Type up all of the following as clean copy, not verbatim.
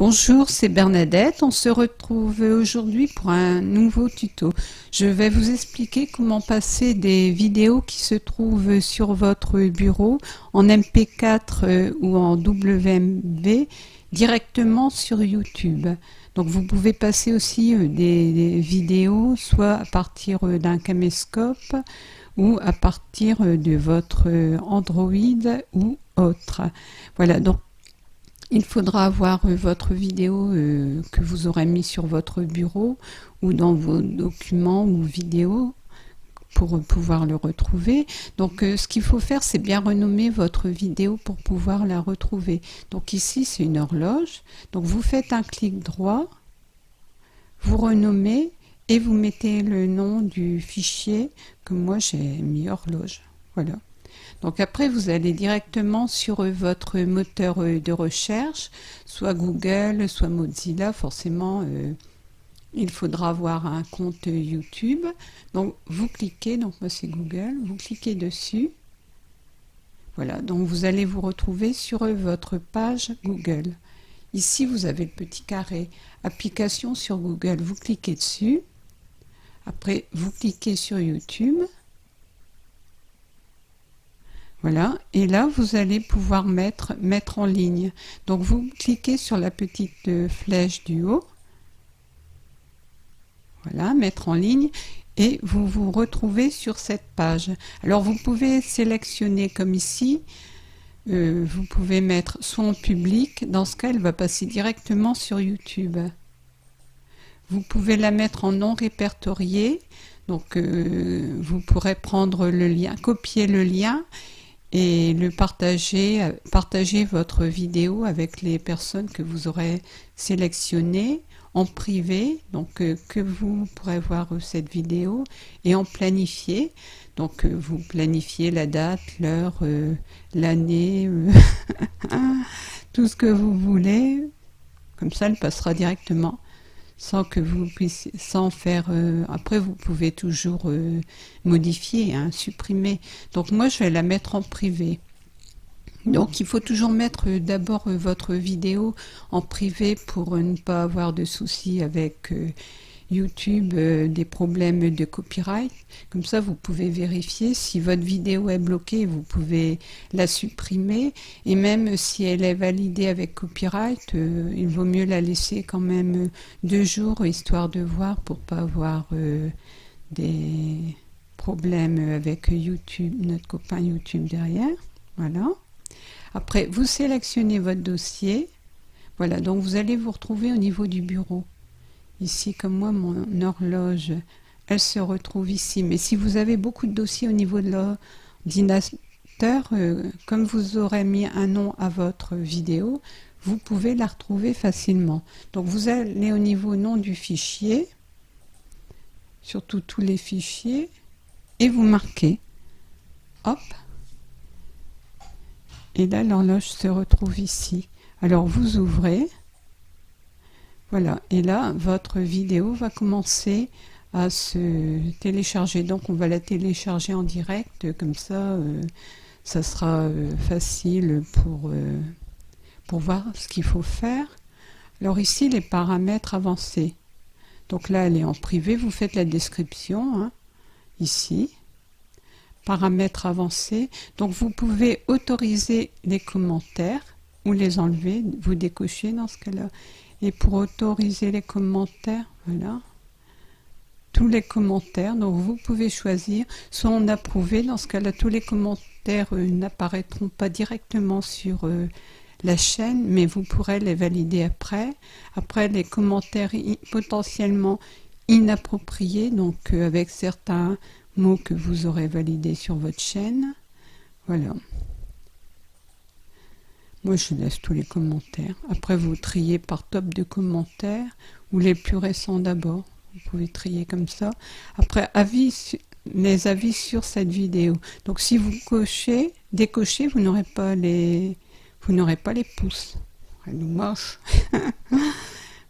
Bonjour, c'est Bernadette. On se retrouve aujourd'hui pour un nouveau tuto. Je vais vous expliquer comment passer des vidéos qui se trouvent sur votre bureau en MP4 ou en WMV directement sur YouTube. Donc vous pouvez passer aussi des vidéos soit à partir d'un caméscope ou à partir de votre Android ou autre. Voilà, donc il faudra avoir votre vidéo que vous aurez mis sur votre bureau ou dans vos documents ou vidéos pour pouvoir le retrouver. Donc ce qu'il faut faire, c'est bien renommer votre vidéo pour pouvoir la retrouver. Donc ici, c'est une horloge. Donc vous faites un clic droit, vous renommez et vous mettez le nom du fichier que moi j'ai mis horloge. Voilà. Donc après, vous allez directement sur votre moteur de recherche, soit Google, soit Mozilla. Forcément, il faudra avoir un compte YouTube. Donc vous cliquez, donc moi c'est Google, vous cliquez dessus. Voilà, donc vous allez vous retrouver sur votre page Google. Ici, vous avez le petit carré application sur Google. Vous cliquez dessus. Après, vous cliquez sur YouTube. Voilà, et là vous allez pouvoir mettre en ligne. Donc vous cliquez sur la petite flèche du haut. Voilà, mettre en ligne, et vous vous retrouvez sur cette page. Alors vous pouvez sélectionner comme ici, vous pouvez mettre soit en public, dans ce cas elle va passer directement sur YouTube. Vous pouvez la mettre en non répertorié, donc vous pourrez prendre le lien, copier le lien, et le partager votre vidéo avec les personnes que vous aurez sélectionnées en privé, donc que vous pourrez voir cette vidéo, et en planifié, donc vous planifiez la date, l'heure, l'année, tout ce que vous voulez, comme ça elle passera directement sans que vous puissiez, sans faire, après vous pouvez toujours modifier, hein, supprimer. Donc moi je vais la mettre en privé. Donc il faut toujours mettre d'abord votre vidéo en privé pour ne pas avoir de soucis avec YouTube, des problèmes de copyright. Comme ça vous pouvez vérifier si votre vidéo est bloquée, vous pouvez la supprimer, et même si elle est validée avec copyright, il vaut mieux la laisser quand même 2 jours, histoire de voir, pour pas avoir des problèmes avec YouTube, notre copain YouTube derrière. Voilà. Après, vous sélectionnez votre dossier. Voilà, donc vous allez vous retrouver au niveau du bureau. Ici, comme moi, mon horloge, elle se retrouve ici. Mais si vous avez beaucoup de dossiers au niveau de l'ordinateur, comme vous aurez mis un nom à votre vidéo, vous pouvez la retrouver facilement. Donc vous allez au niveau nom du fichier, surtout tous les fichiers, et vous marquez. Hop. Et là, l'horloge se retrouve ici. Alors vous ouvrez. Voilà, et là, votre vidéo va commencer à se télécharger. Donc, on va la télécharger en direct, comme ça, ça sera facile pour voir ce qu'il faut faire. Alors ici, les paramètres avancés. Donc là, elle est en privé, vous faites la description, hein, ici. Paramètres avancés. Donc, vous pouvez autoriser les commentaires ou les enlever, vous décochez dans ce cas-là. Et pour autoriser les commentaires, voilà, tous les commentaires, donc vous pouvez choisir soit en approuvé, dans ce cas-là tous les commentaires n'apparaîtront pas directement sur la chaîne, mais vous pourrez les valider après. Après, les commentaires potentiellement inappropriés, donc avec certains mots que vous aurez validés sur votre chaîne. Voilà. Moi, je laisse tous les commentaires. Après, vous triez par top de commentaires ou les plus récents d'abord. Vous pouvez trier comme ça. Après, les avis sur cette vidéo. Donc, si vous décochez, vous n'aurez pas les pouces. Elle nous moche.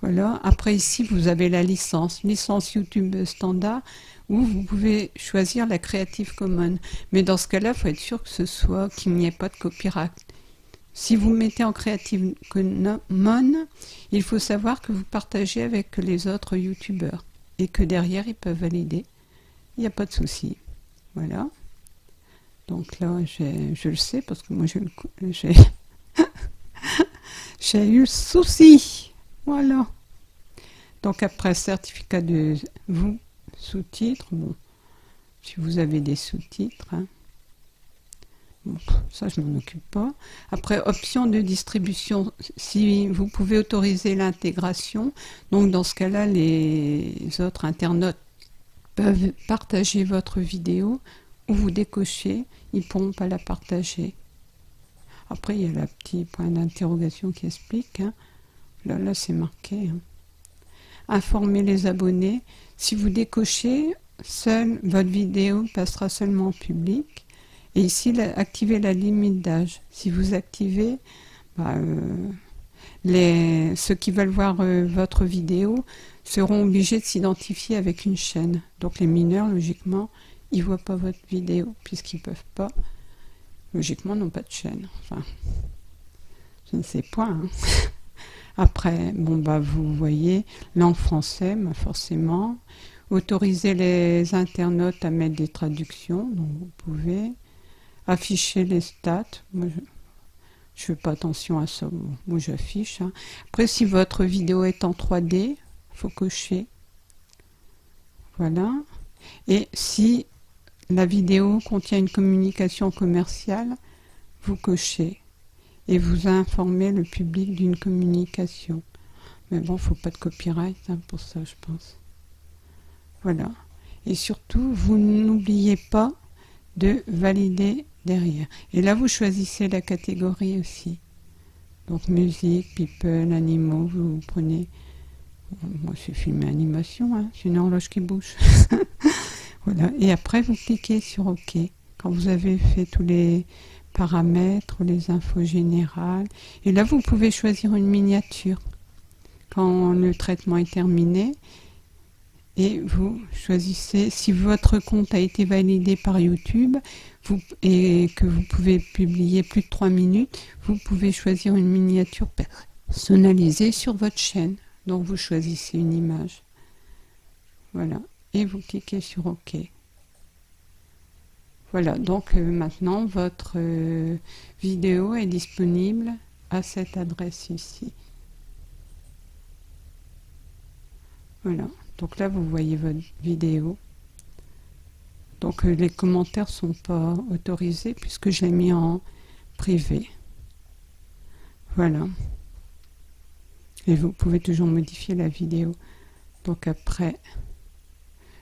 Voilà. Après, ici, vous avez la licence YouTube standard, où vous pouvez choisir la Creative Commons. Mais dans ce cas-là, il faut être sûr que qu'il n'y ait pas de copyright. si vous mettez en Creative Commons, il faut savoir que vous partagez avec les autres youtubeurs et que derrière ils peuvent valider. Il n'y a pas de souci. Voilà. Donc là, je le sais parce que moi j'ai j'ai eu le souci. Voilà. Donc après, certificat de vous, sous-titres. Bon, si vous avez des sous-titres, hein. Bon, ça je m'en occupe pas. Après, option de distribution, si vous pouvez autoriser l'intégration, donc dans ce cas-là, les autres internautes peuvent partager votre vidéo ou vous décochez, ils ne pourront pas la partager. Après, il y a le petit point d'interrogation qui explique. Hein. Là c'est marqué. Hein. Informer les abonnés. Si vous décochez, seule votre vidéo passera seulement en public. Et ici, activez la limite d'âge. Si vous activez, ceux qui veulent voir votre vidéo seront obligés de s'identifier avec une chaîne. Donc les mineurs, logiquement, ils ne voient pas votre vidéo, puisqu'ils ne peuvent pas. Logiquement, n'ont pas de chaîne. Enfin, je ne sais pas. Hein. Après, bon, vous voyez, langue française, forcément. Autoriser les internautes à mettre des traductions, donc vous pouvez. Afficher les stats. Moi, je ne fais pas attention à ça. Moi, j'affiche. Hein. Après, si votre vidéo est en 3D, il faut cocher. Voilà. Et si la vidéo contient une communication commerciale, vous cochez. Et vous informez le public d'une communication. Mais bon, il ne faut pas de copyright hein, pour ça, je pense. Voilà. Et surtout, vous n'oubliez pas de valider derrière. Et là, vous choisissez la catégorie aussi. Donc, musique, people, animaux, vous prenez... Moi, c'est filmé animation, hein, c'est une horloge qui bouge. Voilà. Et après, vous cliquez sur OK. Quand vous avez fait tous les paramètres, les infos générales. Et là, vous pouvez choisir une miniature. Quand le traitement est terminé, et vous choisissez, si votre compte a été validé par YouTube et que vous pouvez publier plus de 3 minutes, vous pouvez choisir une miniature personnalisée sur votre chaîne. Donc vous choisissez une image. Voilà. Et vous cliquez sur OK. Voilà. Donc maintenant, votre vidéo est disponible à cette adresse ici. Voilà. Donc là, vous voyez votre vidéo. Donc les commentaires ne sont pas autorisés puisque je l'ai mis en privé. Voilà. Et vous pouvez toujours modifier la vidéo. Donc après,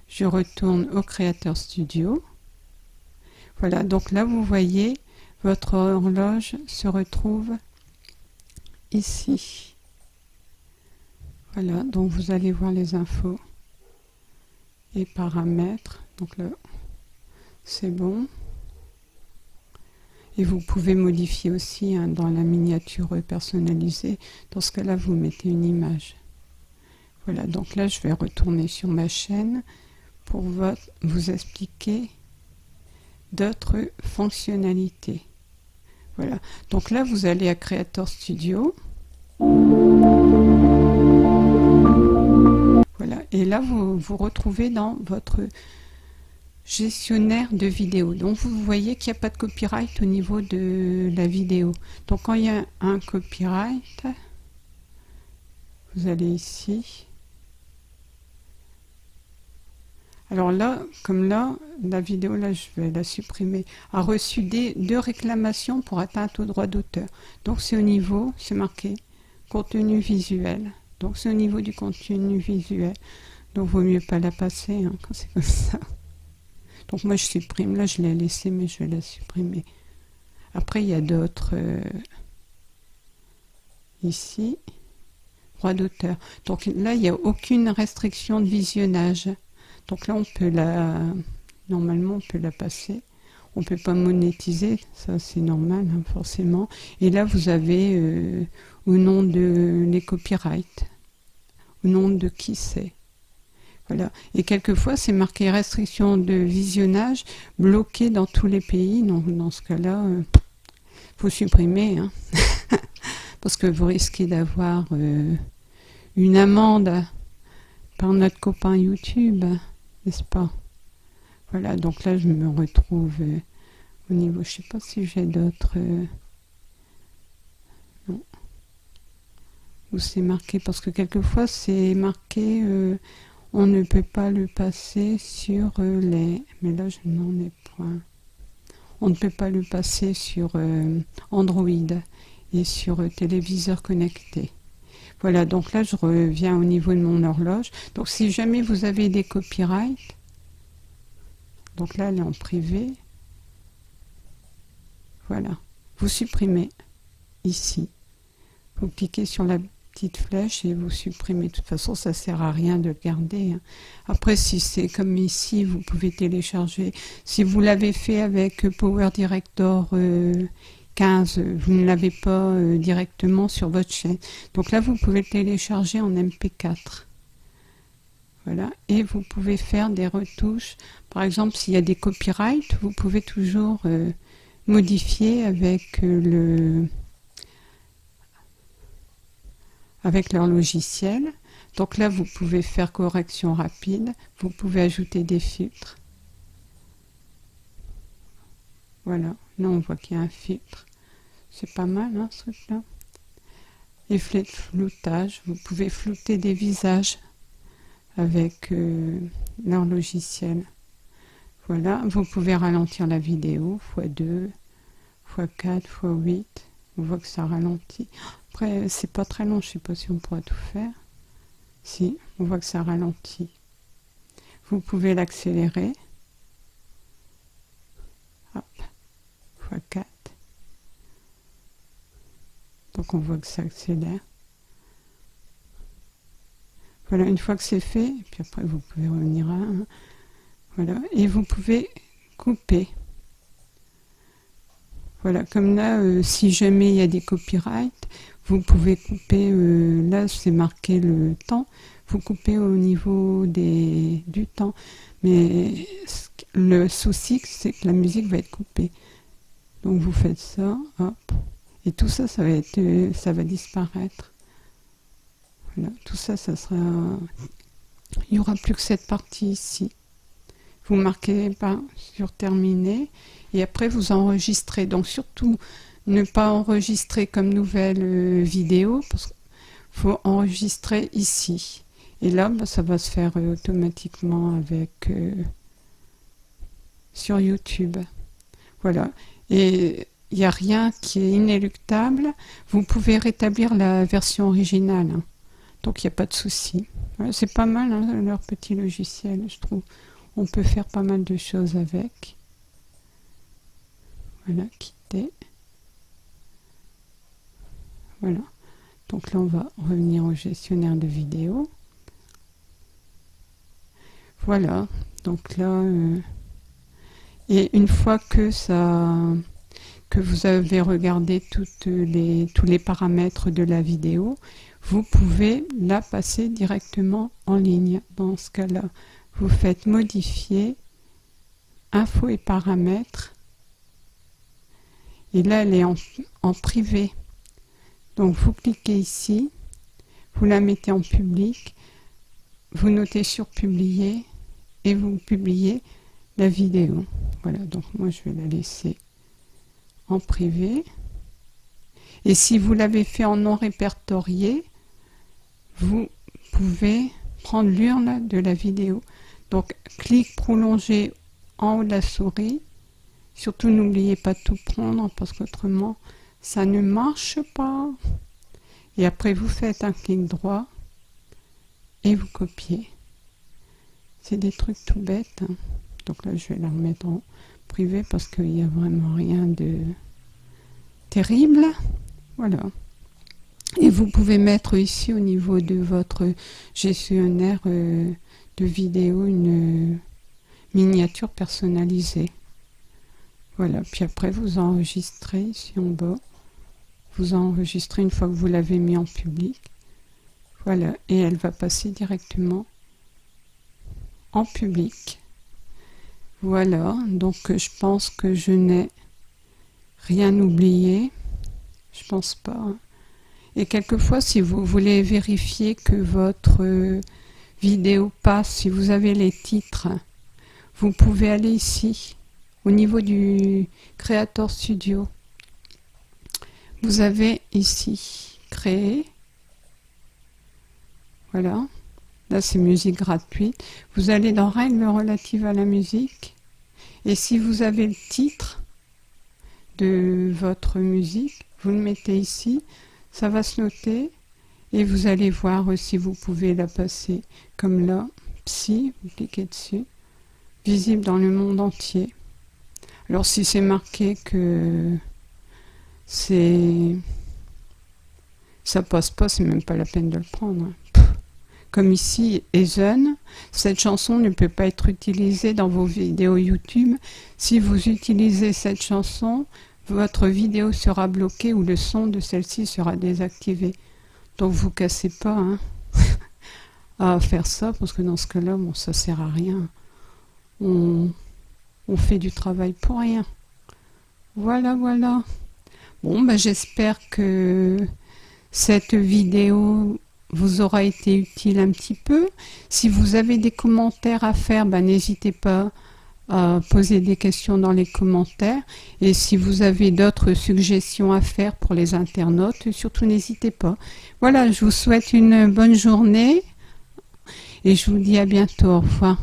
je retourne au Creator Studio. Voilà. Donc là, vous voyez, votre horloge se retrouve ici. Voilà, donc vous allez voir les infos et paramètres. Donc là, c'est bon. Et vous pouvez modifier aussi hein, dans la miniature personnalisée. Dans ce cas-là, vous mettez une image. Voilà, donc là, je vais retourner sur ma chaîne pour vous expliquer d'autres fonctionnalités. Voilà, donc là, vous allez à Creator Studio. Voilà, et là vous vous retrouvez dans votre gestionnaire de vidéo. Donc vous voyez qu'il n'y a pas de copyright au niveau de la vidéo. Donc quand il y a un copyright, vous allez ici. Alors là, comme là, la vidéo, là je vais la supprimer, a reçu deux réclamations pour atteinte au droit d'auteur. Donc c'est au niveau, c'est marqué contenu visuel. Donc c'est au niveau du contenu visuel. Donc vaut mieux pas la passer hein, quand c'est comme ça. Donc moi je supprime. Là je l'ai laissé mais je vais la supprimer. Après il y a d'autres ici. Droit d'auteur. Donc là il n'y a aucune restriction de visionnage. Donc là on peut normalement on peut la passer. On ne peut pas monétiser, ça c'est normal hein, forcément. Et là vous avez au nom de les copyrights, au nom de qui c'est. Voilà. Et quelquefois c'est marqué restriction de visionnage bloqué dans tous les pays. Donc dans ce cas-là, Faut supprimer, hein. Parce que vous risquez d'avoir une amende par notre copain YouTube, n'est-ce pas? Voilà, donc là je me retrouve au niveau, je sais pas si j'ai d'autres... non. Où c'est marqué, parce que quelquefois c'est marqué on ne peut pas le passer sur les... Mais là je n'en ai point. On ne peut pas le passer sur Android et sur téléviseur connecté. Voilà, donc là je reviens au niveau de mon horloge. Donc si jamais vous avez des copyrights, donc là elle est en privé, voilà, vous supprimez ici. Vous cliquez sur la petite flèche et vous supprimez. De toute façon, ça sert à rien de le garder, hein. Après, si c'est comme ici, vous pouvez télécharger. Si vous l'avez fait avec Power Director 15, vous ne l'avez pas directement sur votre chaîne. Donc là, vous pouvez le télécharger en MP4. Voilà. Et vous pouvez faire des retouches. Par exemple, s'il y a des copyrights, vous pouvez toujours modifier avec leur logiciel. Donc là, vous pouvez faire correction rapide. Vous pouvez ajouter des filtres. Voilà. Là, on voit qu'il y a un filtre. C'est pas mal, hein, ce truc-là. Effet de floutage. Vous pouvez flouter des visages avec leur logiciel. Voilà. Vous pouvez ralentir la vidéo x2, x4, x8. On voit que ça ralentit. Après, c'est pas très long, je sais pas si on pourra tout faire. Si, on voit que ça ralentit. Vous pouvez l'accélérer. Hop, x4. Donc on voit que ça accélère. Voilà, une fois que c'est fait, et puis après vous pouvez revenir à 1. Voilà, et vous pouvez couper. Voilà, comme là, si jamais il y a des copyrights, vous pouvez couper, là c'est marqué le temps, vous coupez au niveau du temps. Mais le souci, c'est que la musique va être coupée. Donc vous faites ça, hop, et tout ça, ça va disparaître. Voilà, tout ça, ça sera... Il n'y aura plus que cette partie ici. Vous marquez pas sur terminer et après vous enregistrez. Donc surtout ne pas enregistrer comme nouvelle vidéo parce qu'il faut enregistrer ici. Et là bah, ça va se faire automatiquement avec sur YouTube. Voilà. Et il n'y a rien qui est inéluctable. Vous pouvez rétablir la version originale, hein. Donc il n'y a pas de souci. Voilà, c'est pas mal, hein, leur petit logiciel, je trouve. On peut faire pas mal de choses avec. Voilà, quitter. Voilà. Donc là, on va revenir au gestionnaire de vidéo. Voilà. Donc là, et une fois que vous avez regardé tous les paramètres de la vidéo, vous pouvez la passer directement en ligne. Dans ce cas-là, vous faites modifier, infos et paramètres. Et là, elle est en privé. Donc, vous cliquez ici, vous la mettez en public, vous notez sur publier et vous publiez la vidéo. Voilà, donc moi, je vais la laisser en privé. Et si vous l'avez fait en non répertorié, vous pouvez prendre l'urne de la vidéo. Donc, clic prolongé en haut de la souris. Surtout, n'oubliez pas de tout prendre parce qu'autrement, ça ne marche pas. Et après, vous faites un clic droit et vous copiez. C'est des trucs tout bêtes, hein. Donc là, je vais la remettre en privé parce qu'il n'y a vraiment rien de terrible. Voilà. Et vous pouvez mettre ici au niveau de votre gestionnaire de vidéo une miniature personnalisée. Voilà, puis après vous enregistrez ici en bas. Vous enregistrez une fois que vous l'avez mis en public. Voilà, et elle va passer directement en public. Voilà, donc je pense que je n'ai rien oublié, je pense pas. Et quelquefois, si vous voulez vérifier que votre vidéo passe, si vous avez les titres, vous pouvez aller ici, au niveau du Creator Studio. Vous avez ici, créer. Voilà. Là, c'est musique gratuite. Vous allez dans règles relatives à la musique. Et si vous avez le titre de votre musique, vous le mettez ici. Ça va se noter. Et vous allez voir si vous pouvez la passer comme là. Psy, vous cliquez dessus. Visible dans le monde entier. Alors si c'est marqué que ça passe pas, c'est même pas la peine de le prendre. Comme ici, Ezen, cette chanson ne peut pas être utilisée dans vos vidéos YouTube. Si vous utilisez cette chanson, votre vidéo sera bloquée ou le son de celle-ci sera désactivé. Donc vous cassez pas à faire ça, parce que dans ce cas-là, bon, ça sert à rien. On fait du travail pour rien. Voilà, voilà. Bon, ben, j'espère que cette vidéo vous aura été utile un petit peu. Si vous avez des commentaires à faire, ben, n'hésitez pas à poser des questions dans les commentaires. Et si vous avez d'autres suggestions à faire pour les internautes, surtout n'hésitez pas. Voilà, je vous souhaite une bonne journée et je vous dis à bientôt. Au revoir.